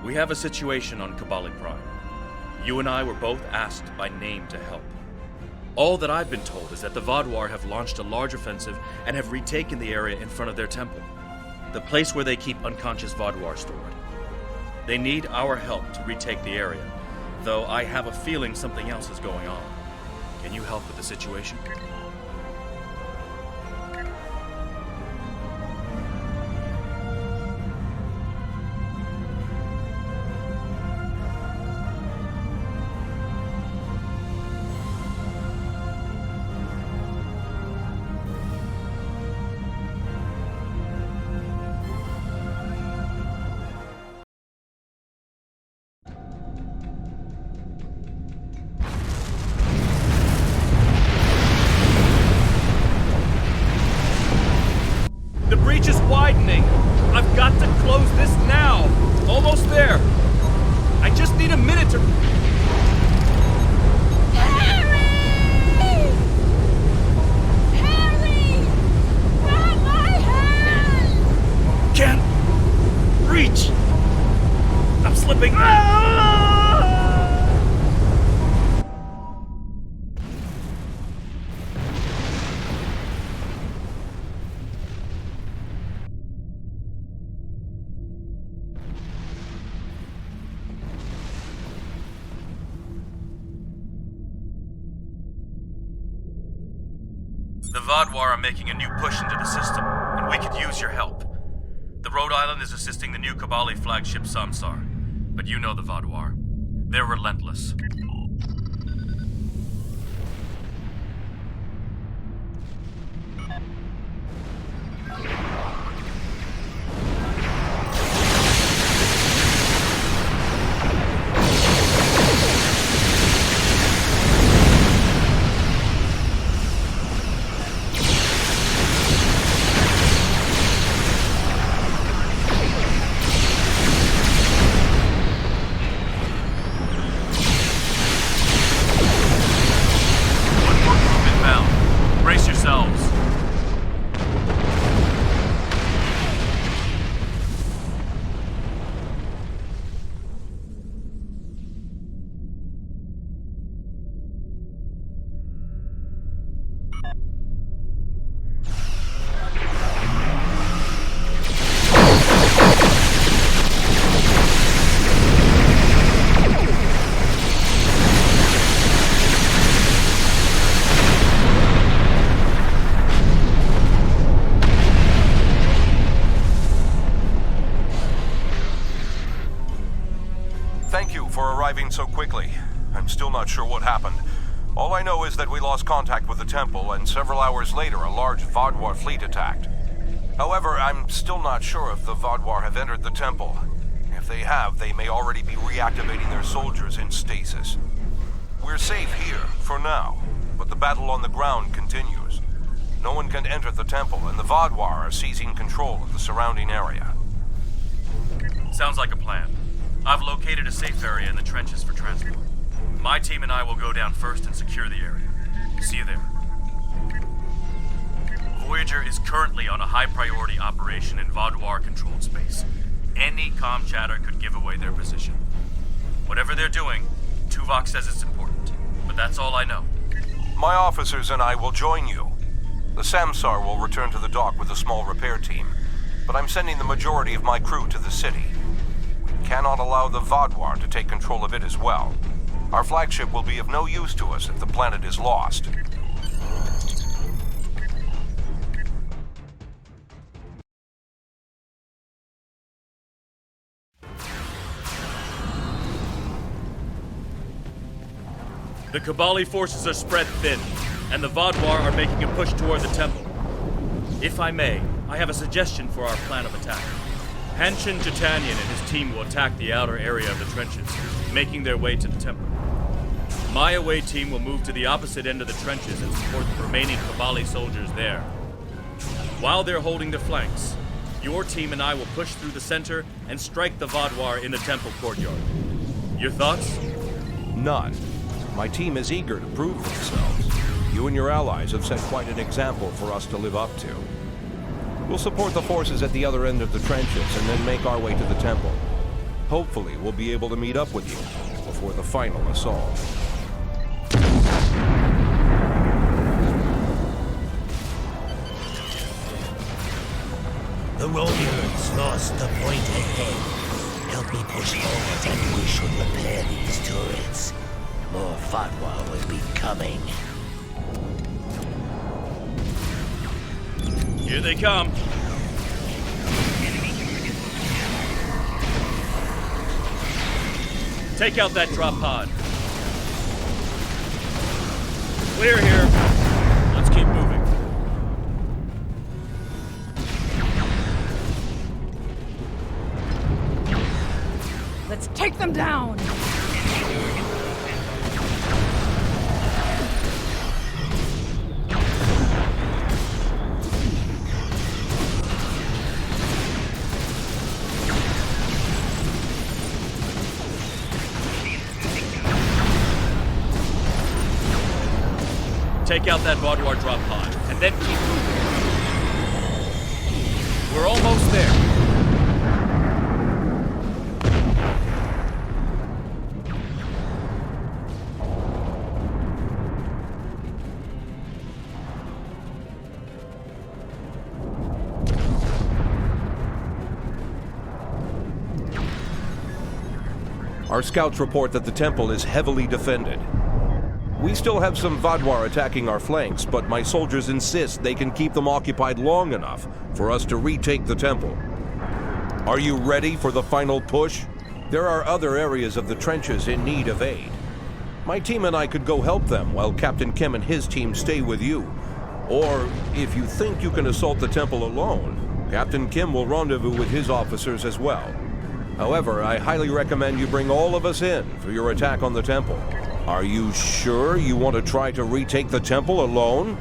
We have a situation on Kabali Prime. You and I were both asked by name to help. All that I've been told is that the Vaadwaur have launched a large offensive and have retaken the area in front of their temple, the place where they keep unconscious Vaadwaur stored. They need our help to retake the area, though I have a feeling something else is going on. Can you help with the situation? Widening. I've got to close this now. Almost there. I just need a minute to... Harry! Harry! Grab my hand! Can't reach. I'm slipping. The Vaadwaur are making a new push into the system, and we could use your help. The Rhode Island is assisting the new Kabali flagship Samsar, but you know the Vaadwaur. They're relentless. Brace yourselves. Thank you for arriving so quickly. I'm still not sure what happened. All I know is that we lost contact with the temple, and several hours later a large Vaadwaur fleet attacked. However, I'm still not sure if the Vaadwaur have entered the temple. If they have, they may already be reactivating their soldiers in stasis. We're safe here, for now, but the battle on the ground continues. No one can enter the temple, and the Vaadwaur are seizing control of the surrounding area. Sounds like a plan. I've located a safe area in the trenches for transport. My team and I will go down first and secure the area. See you there. Voyager is currently on a high-priority operation in Vaadwaur-controlled space. Any comm chatter could give away their position. Whatever they're doing, Tuvok says it's important, but that's all I know. My officers and I will join you. The Samsar will return to the dock with a small repair team, but I'm sending the majority of my crew to the city. Cannot allow the Vaadwaur to take control of it as well. Our flagship will be of no use to us if the planet is lost. The Kabali forces are spread thin, and the Vaadwaur are making a push toward the temple. If I may, I have a suggestion for our plan of attack. Hanshin Jitanian and his team will attack the outer area of the trenches, making their way to the temple. My away team will move to the opposite end of the trenches and support the remaining Kabali soldiers there. While they're holding the flanks, your team and I will push through the center and strike the Vaadwaur in the temple courtyard. Your thoughts? None. My team is eager to prove themselves. You and your allies have set quite an example for us to live up to. We'll support the forces at the other end of the trenches and then make our way to the temple. Hopefully, we'll be able to meet up with you before the final assault. The Romulans lost the point ahead. Help me push forward and we should repair these turrets. More Fatwa will be coming. Here they come. Take out that drop pod. Clear here. Let's keep moving. Let's take them down! Take out that Vaudoir drop pod, and then keep moving. We're almost there. Our scouts report that the temple is heavily defended. We still have some Vaudoir attacking our flanks, but my soldiers insist they can keep them occupied long enough for us to retake the temple. Are you ready for the final push? There are other areas of the trenches in need of aid. My team and I could go help them while Captain Kim and his team stay with you. Or, if you think you can assault the temple alone, Captain Kim will rendezvous with his officers as well. However, I highly recommend you bring all of us in for your attack on the temple. Are you sure you want to try to retake the temple alone?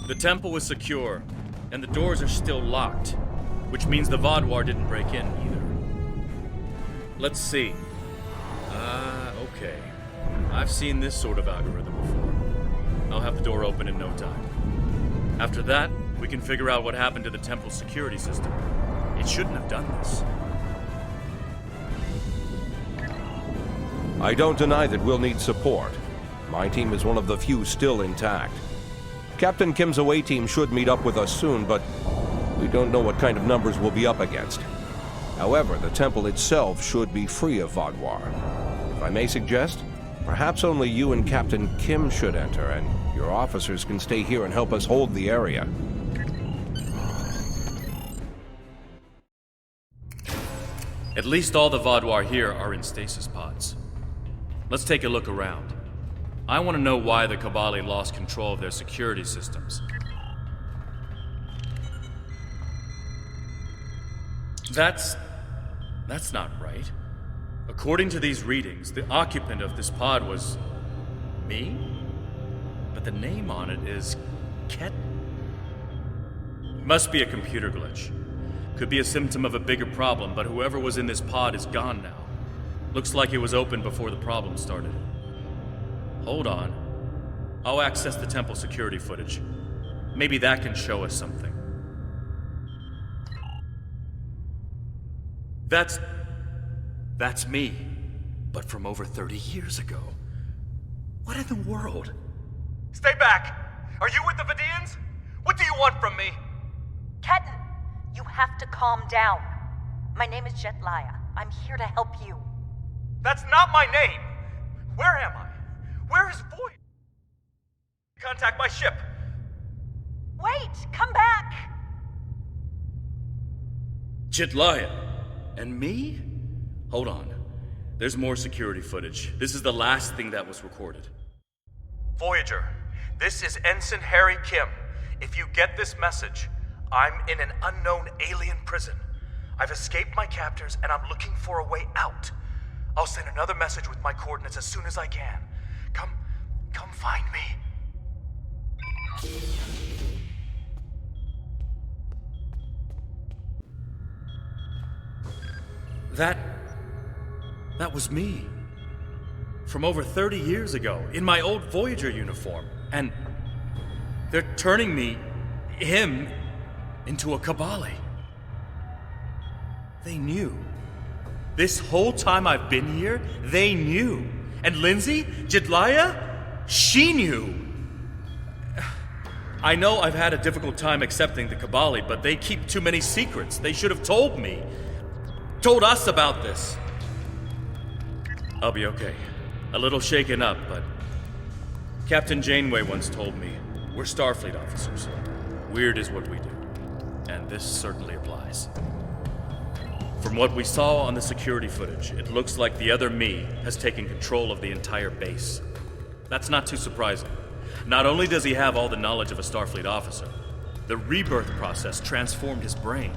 The temple is secure, and the doors are still locked, which means the Vaudoir didn't break in either. Let's see. Okay. I've seen this sort of algorithm before. I'll have the door open in no time. After that, we can figure out what happened to the temple's security system. It shouldn't have done this. I don't deny that we'll need support. My team is one of the few still intact. Captain Kim's away team should meet up with us soon, but we don't know what kind of numbers we'll be up against. However, the temple itself should be free of Vaudoir. If I may suggest, perhaps only you and Captain Kim should enter, and your officers can stay here and help us hold the area. At least all the Vaudoir here are in stasis pods. Let's take a look around. I want to know why the Kabali lost control of their security systems. That's not right. According to these readings, the occupant of this pod was me? But the name on it is Ket. Must be a computer glitch. Could be a symptom of a bigger problem, but whoever was in this pod is gone now. Looks like it was open before the problem started. Hold on. I'll access the temple security footage. Maybe that can show us something. That's me. But from over 30 years ago. What in the world? Stay back! Are you with the Vidians? What do you want from me? Ketan, you have to calm down. My name is Jetlaya. I'm here to help you. That's not my name! Where am I? Where is Voyager? Contact my ship! Wait! Come back! Jetlaya? And me? Hold on. There's more security footage. This is the last thing that was recorded. Voyager, this is Ensign Harry Kim. If you get this message, I'm in an unknown alien prison. I've escaped my captors and I'm looking for a way out. I'll send another message with my coordinates as soon as I can. Come find me. That was me. From over 30 years ago, in my old Voyager uniform. And they're turning him, into a Kabali. They knew. This whole time I've been here, they knew. And Lindsay, Jetlaya, she knew. I know I've had a difficult time accepting the Kabali, but they keep too many secrets. They should have told me. Told us about this. I'll be okay. A little shaken up, but Captain Janeway once told me, we're Starfleet officers. Weird is what we do. And this certainly applies. From what we saw on the security footage, it looks like the other me has taken control of the entire base. That's not too surprising. Not only does he have all the knowledge of a Starfleet officer, the rebirth process transformed his brain.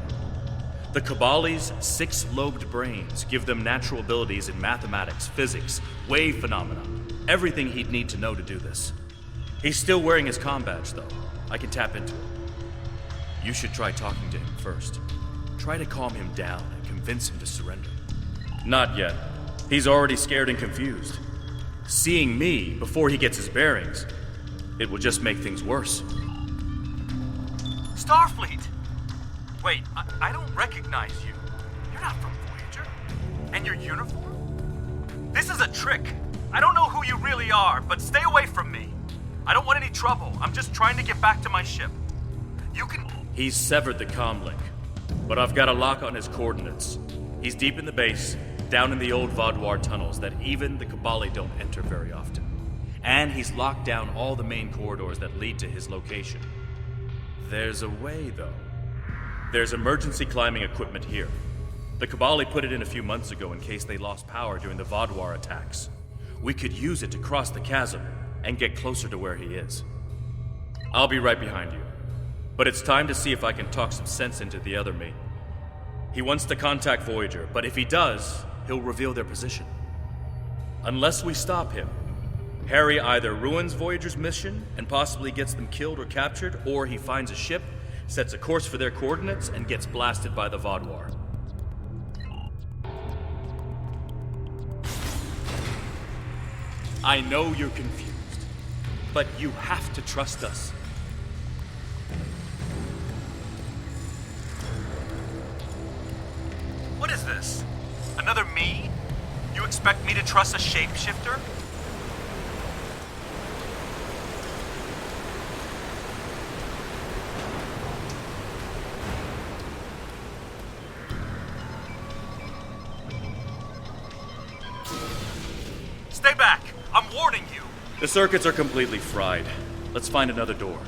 The Kabali's 6-lobed brains give them natural abilities in mathematics, physics, wave phenomena, everything he'd need to know to do this. He's still wearing his comm badge, though. I can tap into it. You should try talking to him first. Try to calm him down and convince him to surrender. Not yet. He's already scared and confused. Seeing me before he gets his bearings, it will just make things worse. Starfleet! Wait, I don't recognize you. You're not from Voyager. And your uniform? This is a trick. I don't know who you really are, but stay away from me. I don't want any trouble. I'm just trying to get back to my ship. You can... He's severed the comm link, but I've got a lock on his coordinates. He's deep in the base, down in the old Vaadwaur tunnels that even the Kabali don't enter very often. And he's locked down all the main corridors that lead to his location. There's a way, though. There's emergency climbing equipment here. The Kabali put it in a few months ago in case they lost power during the Vaadwaur attacks. We could use it to cross the chasm and get closer to where he is. I'll be right behind you. But it's time to see if I can talk some sense into the other me. He wants to contact Voyager, but if he does, he'll reveal their position. Unless we stop him, Harry either ruins Voyager's mission and possibly gets them killed or captured, or he finds a ship, sets a course for their coordinates, and gets blasted by the Vaadwaur. I know you're confused, but you have to trust us. What is this? Another me? You expect me to trust a shapeshifter? Stay back! I'm warning you! The circuits are completely fried. Let's find another door.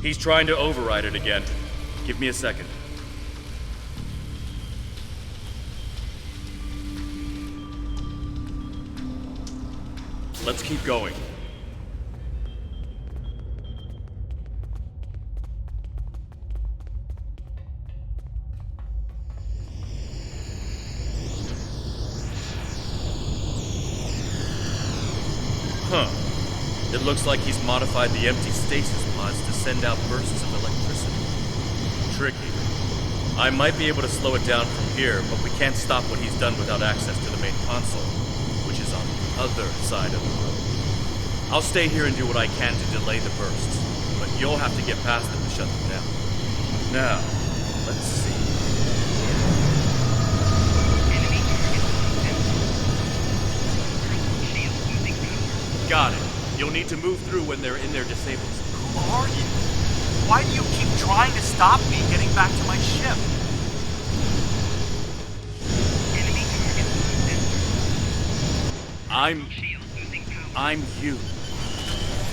He's trying to override it again. Give me a second. Let's keep going. It looks like he's modified the empty stasis pods to send out bursts of electricity. Tricky. I might be able to slow it down from here, but we can't stop what he's done without access to the main console, which is on the other side of the road. I'll stay here and do what I can to delay the bursts, but you'll have to get past them to shut them down. Now, let's see. Got it. You'll need to move through when they're in their disables. Who are you? Why do you keep trying to stop me getting back to my ship? I'm you.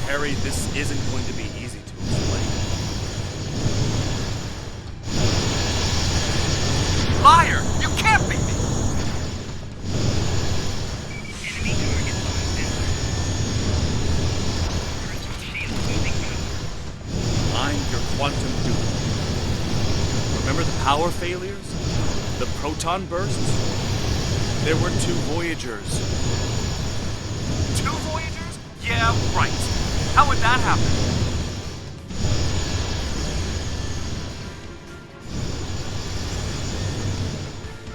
Harry, this isn't going to be easy to explain. Liar! You can't beat me! I'm your quantum dupe. Remember the power failures? The proton bursts? There were 2 Voyagers. 2 Voyagers? Yeah, right. How would that happen?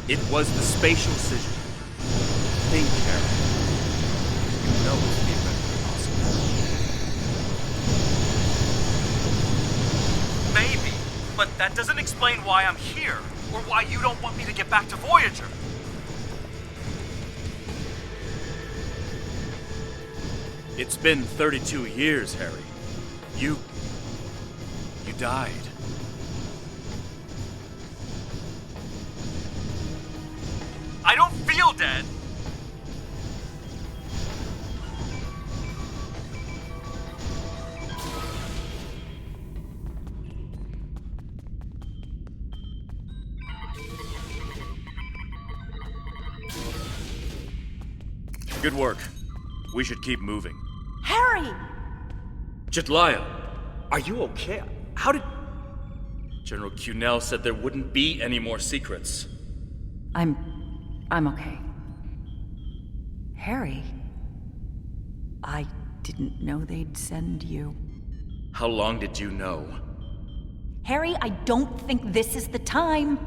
It was the spatial scission. Think, Harry. You know it's theoretically possible. Maybe, but that doesn't explain why I'm here, or why you don't want me to get back to Voyager. It's been 32 years, Harry. You died. I don't feel dead. Good work. We should keep moving. Harry! Jem'hadar, are you okay? How did... General Cunell said there wouldn't be any more secrets. I'm okay. Harry, I didn't know they'd send you. How long did you know? Harry, I don't think this is the time.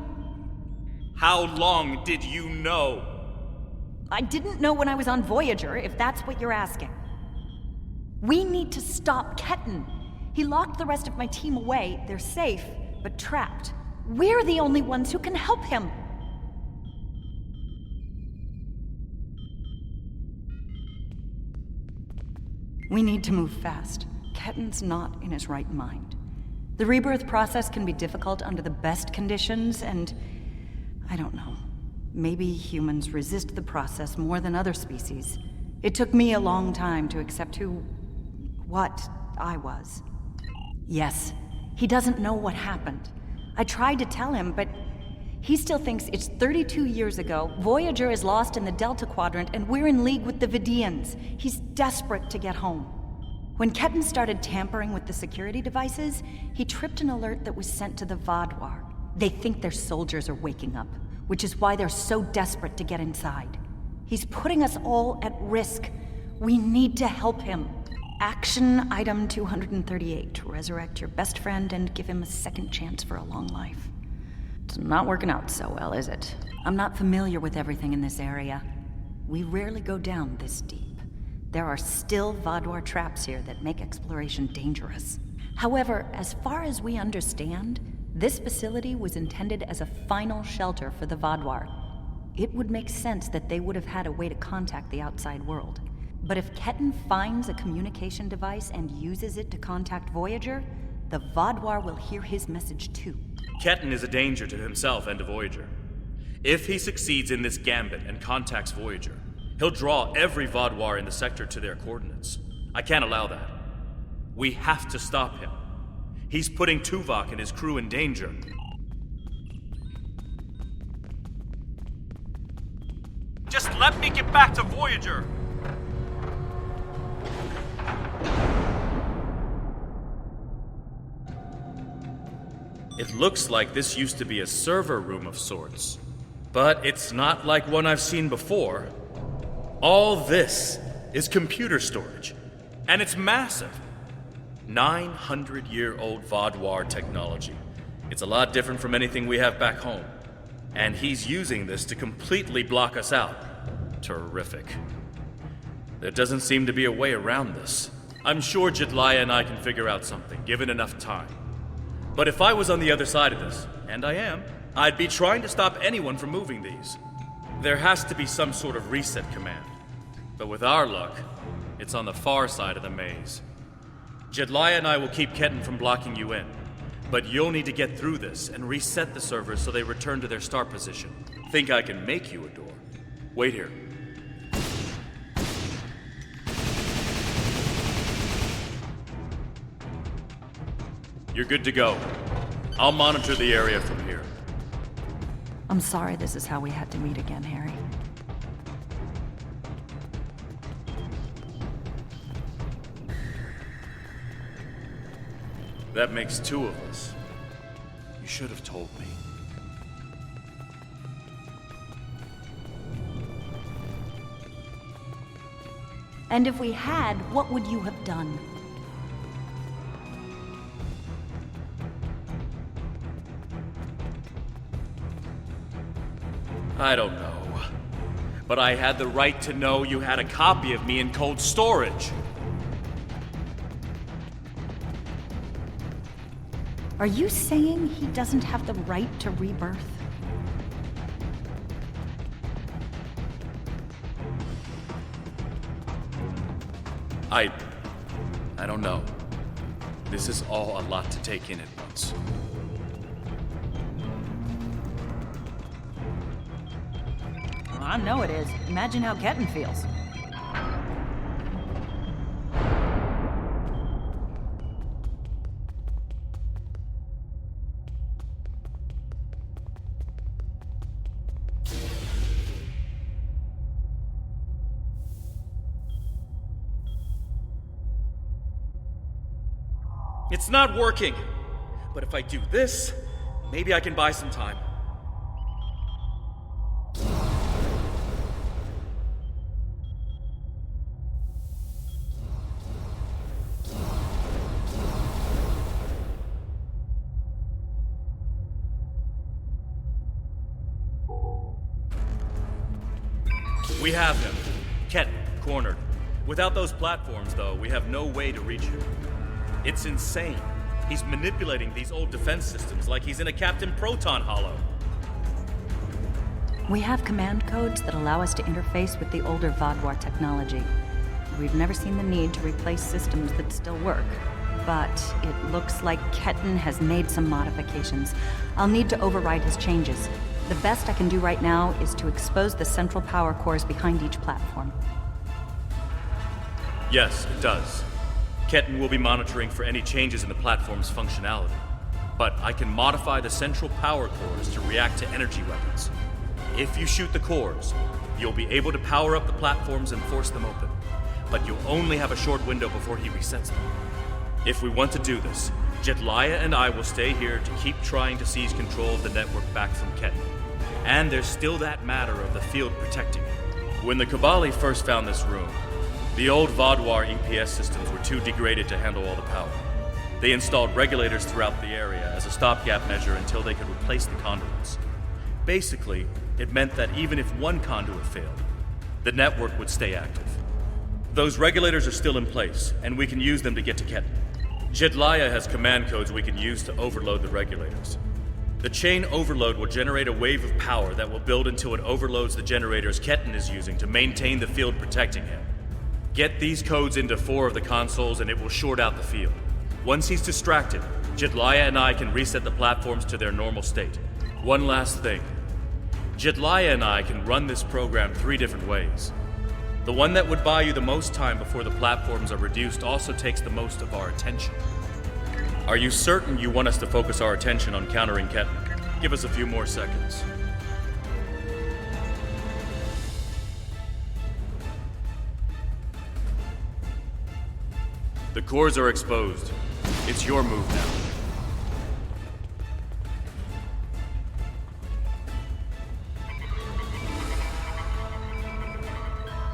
How long did you know? I didn't know when I was on Voyager, if that's what you're asking. We need to stop Ketan. He locked the rest of my team away. They're safe, but trapped. We're the only ones who can help him. We need to move fast. Ketan's not in his right mind. The rebirth process can be difficult under the best conditions, and I don't know. Maybe humans resist the process more than other species. It took me a long time to accept what I was. Yes, he doesn't know what happened. I tried to tell him, but he still thinks it's 32 years ago, Voyager is lost in the Delta Quadrant, and we're in league with the Vidians. He's desperate to get home. When Ketan started tampering with the security devices, he tripped an alert that was sent to the Vadwar. They think their soldiers are waking up, which is why they're so desperate to get inside. He's putting us all at risk. We need to help him. Action item 238. Resurrect your best friend and give him a second chance for a long life. It's not working out so well, is it? I'm not familiar with everything in this area. We rarely go down this deep. There are still Vadwar traps here that make exploration dangerous. However, as far as we understand, this facility was intended as a final shelter for the Vadwar. It would make sense that they would have had a way to contact the outside world. But if Ketan finds a communication device and uses it to contact Voyager, the Vadwar will hear his message too. Ketan is a danger to himself and to Voyager. If he succeeds in this gambit and contacts Voyager, he'll draw every Vadwar in the sector to their coordinates. I can't allow that. We have to stop him. He's putting Tuvok and his crew in danger. Just let me get back to Voyager! It looks like this used to be a server room of sorts, but it's not like one I've seen before. All this is computer storage, and it's massive. 900-year-old Vadwar technology. It's a lot different from anything we have back home. And he's using this to completely block us out. Terrific. There doesn't seem to be a way around this. I'm sure Jem'hadar and I can figure out something, given enough time. But if I was on the other side of this, and I am, I'd be trying to stop anyone from moving these. There has to be some sort of reset command. But with our luck, It's on the far side of the maze. Jedliah and I will keep Ketten from blocking you in. But you'll need to get through this and reset the servers so they return to their start position. Think I can make you a door? Wait here. You're good to go. I'll monitor the area from here. I'm sorry this is how we had to meet again, Harry. That makes two of us. You should have told me. And if we had, what would you have done? I don't know. But I had the right to know you had a copy of me in cold storage. Are you saying he doesn't have the right to rebirth? I don't know. This is all a lot to take in at once. I know it is. Imagine how Ketten feels. It's not working. But if I do this, maybe I can buy some time. We have him. Ketten, cornered. Without those platforms, though, we have no way to reach him. It's insane. He's manipulating these old defense systems like he's in a Captain Proton Hollow. We have command codes that allow us to interface with the older Vadwar technology. We've never seen the need to replace systems that still work. But it looks like Ketten has made some modifications. I'll need to override his changes. The best I can do right now is to expose the central power cores behind each platform. Yes, it does. Ketten will be monitoring for any changes in the platform's functionality. But I can modify the central power cores to react to energy weapons. If you shoot the cores, you'll be able to power up the platforms and force them open. But you'll only have a short window before he resets them. If we want to do this, Jedliah and I will stay here to keep trying to seize control of the network back from Ketten. And there's still that matter of the field protecting it. When the Cabali first found this room, the old Vadwar EPS systems were too degraded to handle all the power. They installed regulators throughout the area as a stopgap measure until they could replace the conduits. Basically, it meant that even if one conduit failed, the network would stay active. Those regulators are still in place, and we can use them to get to Ketten. Jedliah has command codes we can use to overload the regulators. The chain overload will generate a wave of power that will build until it overloads the generators Ketten is using to maintain the field protecting him. Get these codes into 4 of the consoles and it will short out the field. Once he's distracted, Jedliah and I can reset the platforms to their normal state. One last thing. Jedliah and I can run this program 3 different ways. The one that would buy you the most time before the platforms are reduced also takes the most of our attention. Are you certain you want us to focus our attention on countering Ketten? Give us a few more seconds. The cores are exposed. It's your move now.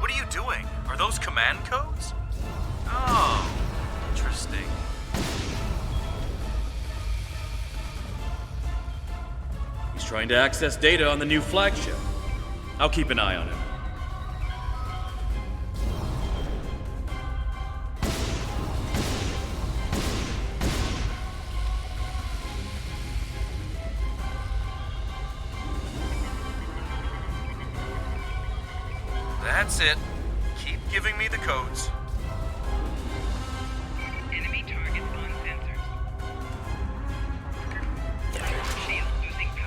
What are you doing? Are those command codes? Oh, interesting. He's trying to access data on the new flagship. I'll keep an eye on him. That's it. Keep giving me the codes.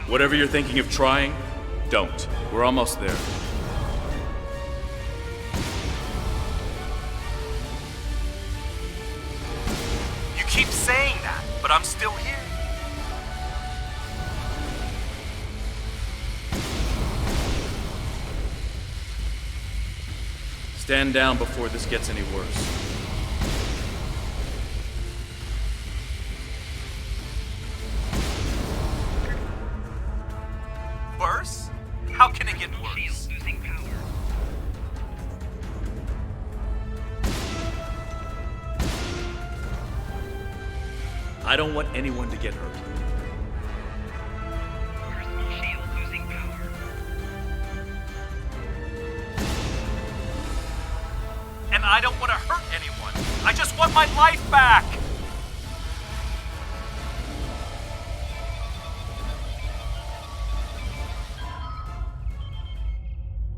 Whatever you're thinking of trying, don't. We're almost there. You keep saying that, but I'm still here. Stand down before this gets any worse. Worse? How can it get worse? I don't want anyone to get hurt. And I don't want to hurt anyone. I just want my life back!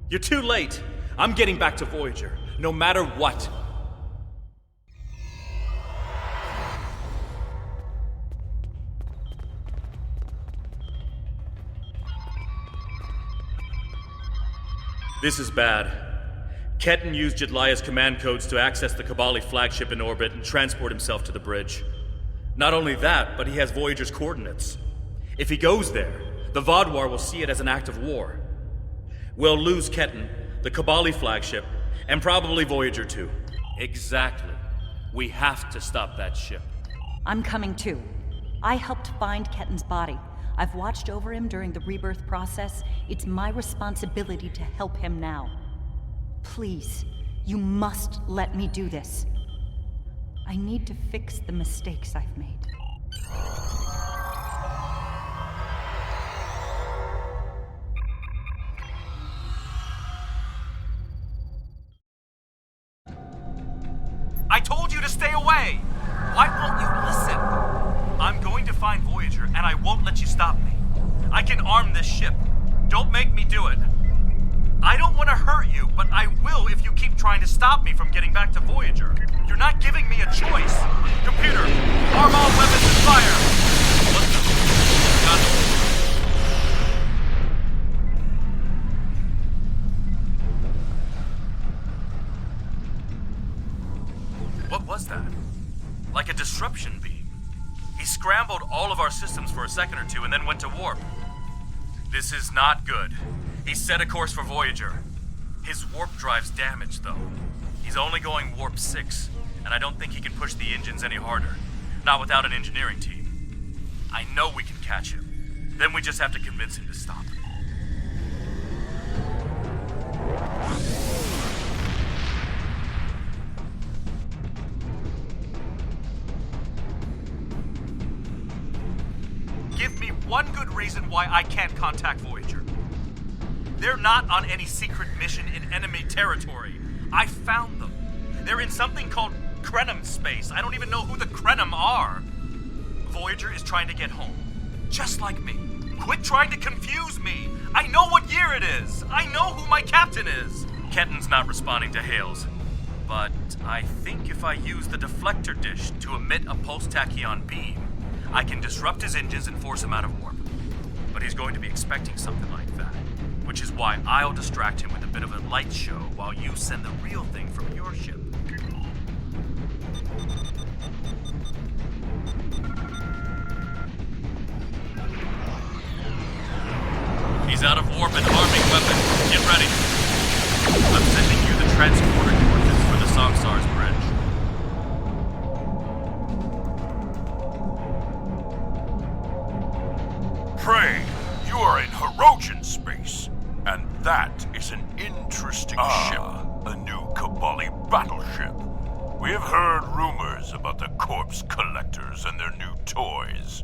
You're too late. I'm getting back to Voyager, no matter what. This is bad. Ketan used Jedlia's command codes to access the Kabali flagship in orbit and transport himself to the bridge. Not only that, but he has Voyager's coordinates. If he goes there, the Vaadwaur will see it as an act of war. We'll lose Ketan, the Kabali flagship, and probably Voyager too. Exactly. We have to stop that ship. I'm coming too. I helped find Ketan's body. I've watched over him during the rebirth process. It's my responsibility to help him now. Please, you must let me do this. I need to fix the mistakes I've made. I told you to stay away! Why won't you listen? I'm going to find Voyager, and I won't let you stop me. I can arm this ship. Don't make me do it. I don't want to hurt you, but I will if you keep trying to stop me from getting back to Voyager. You're not giving me a choice. Computer, arm all weapons and fire! What the? Got it. What was that? Like a disruption beam. He scrambled all of our systems for a second or two and then went to warp. This is not good. He set a course for Voyager. His warp drive's damaged, though. He's only going warp 6, and I don't think he can push the engines any harder. Not without an engineering team. I know we can catch him. Then we just have to convince him to stop. Give me one good reason why I can't contact Voyager. They're not on any secret mission in enemy territory. I found them. They're in something called Krenim space. I don't even know who the Krenim are. Voyager is trying to get home. Just like me. Quit trying to confuse me. I know what year it is. I know who my captain is. Ketan's not responding to hails. But I think if I use the deflector dish to emit a pulse tachyon beam, I can disrupt his engines and force him out of warp. But he's going to be expecting something like that, which is why I'll distract him with a bit of a light show while you send the real thing from your ship. He's out of warp and arming weapons. Get ready. I'm sending you the transporter coordinates for the Songsar's bridge. Prey, you are in Hirogen space, and that is an interesting ship. A new Kabali battleship. We have heard rumors about the corpse collectors and their new toys.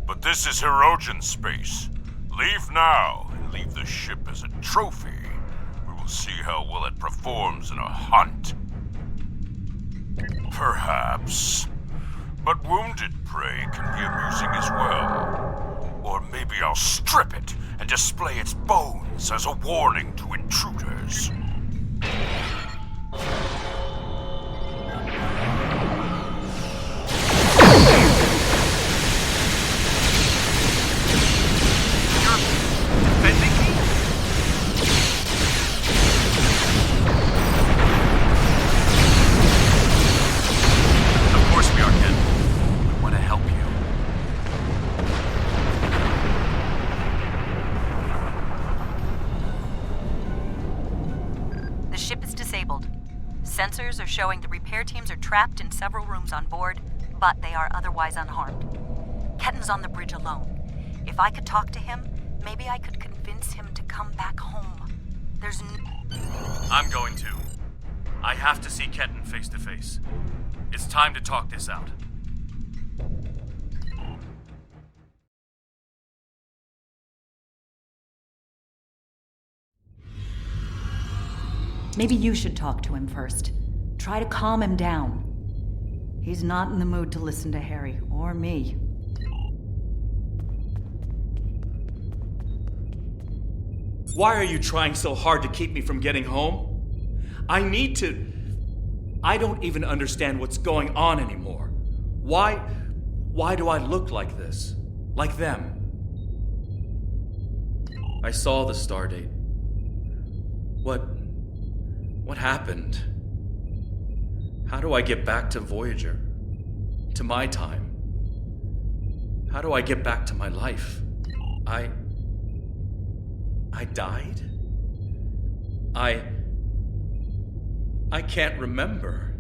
But this is Hirogen space. Leave now, and leave the ship as a trophy. We will see how well it performs in a hunt. Perhaps. But wounded prey can be amusing as well. Or maybe I'll strip it and display its bones as a warning to intruders. Sensors are showing the repair teams are trapped in several rooms on board, but they are otherwise unharmed. Ketten's on the bridge alone. If I could talk to him, maybe I could convince him to come back home. There's I'm going to. I have to see Ketten face to face. It's time to talk this out. Maybe you should talk to him first. Try to calm him down. He's not in the mood to listen to Harry or me. Why are you trying so hard to keep me from getting home? I need to... I don't even understand what's going on anymore. Why do I look like this? Like them? I saw the stardate. What happened? How do I get back to Voyager? To my time? How do I get back to my life? I died? I can't remember.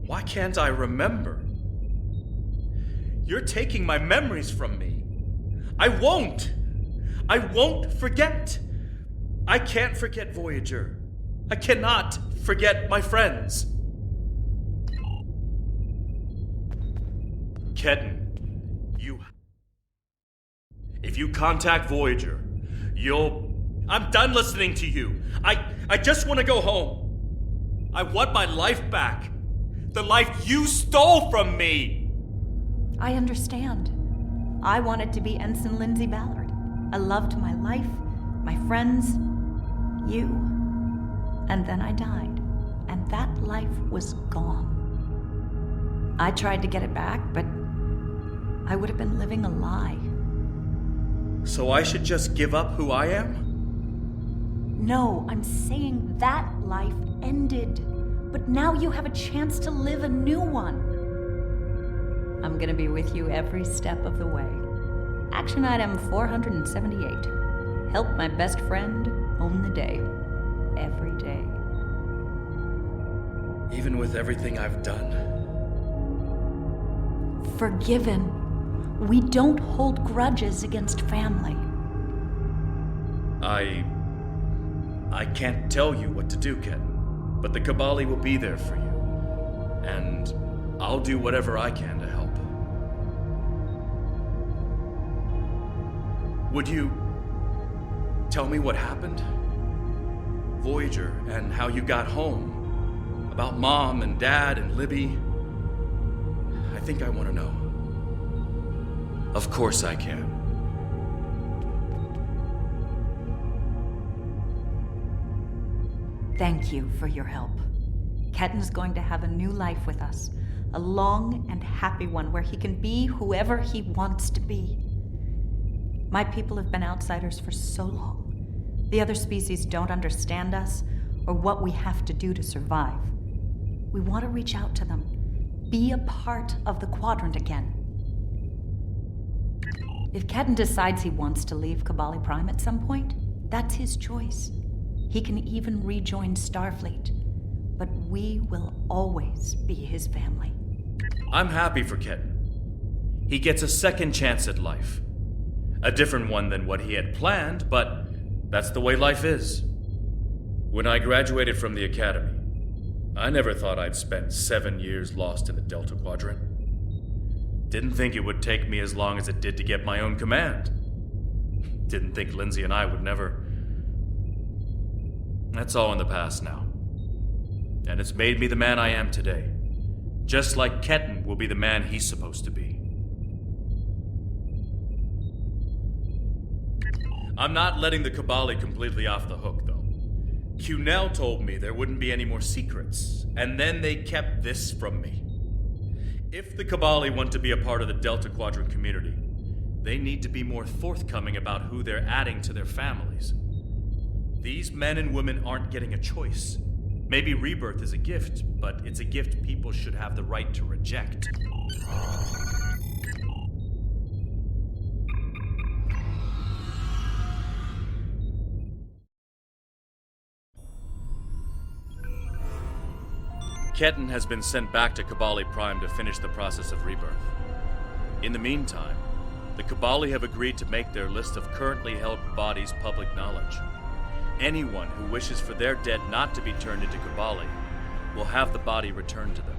Why can't I remember? You're taking my memories from me. I won't forget. I can't forget Voyager. I cannot forget my friends. Ketten, if you contact Voyager, I'm done listening to you. I just want to go home. I want my life back. The life you stole from me. I understand. I wanted to be Ensign Lindsay Ballard. I loved my life, my friends, you. And then I died, and that life was gone. I tried to get it back, but I would have been living a lie. So I should just give up who I am? No, I'm saying that life ended. But now you have a chance to live a new one. I'm gonna be with you every step of the way. Action item 478. Help my best friend own the day. Every day. Even with everything I've done. Forgiven. We don't hold grudges against family. I can't tell you what to do, Ken. But the Kabali will be there for you. And I'll do whatever I can to help. Would you tell me what happened? Voyager and how you got home. About Mom and Dad and Libby. I think I want to know. Of course I can. Thank you for your help. Ketten's going to have a new life with us. A long and happy one where he can be whoever he wants to be. My people have been outsiders for so long. The other species don't understand us or what we have to do to survive. We want to reach out to them. Be a part of the Quadrant again. If Ketten decides he wants to leave Kabali Prime at some point, that's his choice. He can even rejoin Starfleet, but we will always be his family. I'm happy for Ketten. He gets a second chance at life. A different one than what he had planned, but that's the way life is. When I graduated from the academy, I never thought I'd spend 7 years lost in the Delta Quadrant. Didn't think it would take me as long as it did to get my own command. Didn't think Lindsay and I would never... That's all in the past now. And it's made me the man I am today. Just like Ketten will be the man he's supposed to be. I'm not letting the Kabali completely off the hook, though. Cunell told me there wouldn't be any more secrets, and then they kept this from me. If the Kabali want to be a part of the Delta Quadrant community, they need to be more forthcoming about who they're adding to their families. These men and women aren't getting a choice. Maybe rebirth is a gift, but it's a gift people should have the right to reject. Ketan has been sent back to Kabali Prime to finish the process of rebirth. In the meantime, the Kabali have agreed to make their list of currently held bodies public knowledge. Anyone who wishes for their dead not to be turned into Kabali will have the body returned to them.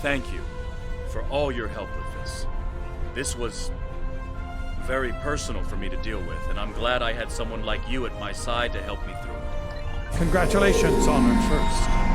Thank you for all your help with this. This was very personal for me to deal with, and I'm glad I had someone like you at my side to help me through it. Congratulations, Honored First.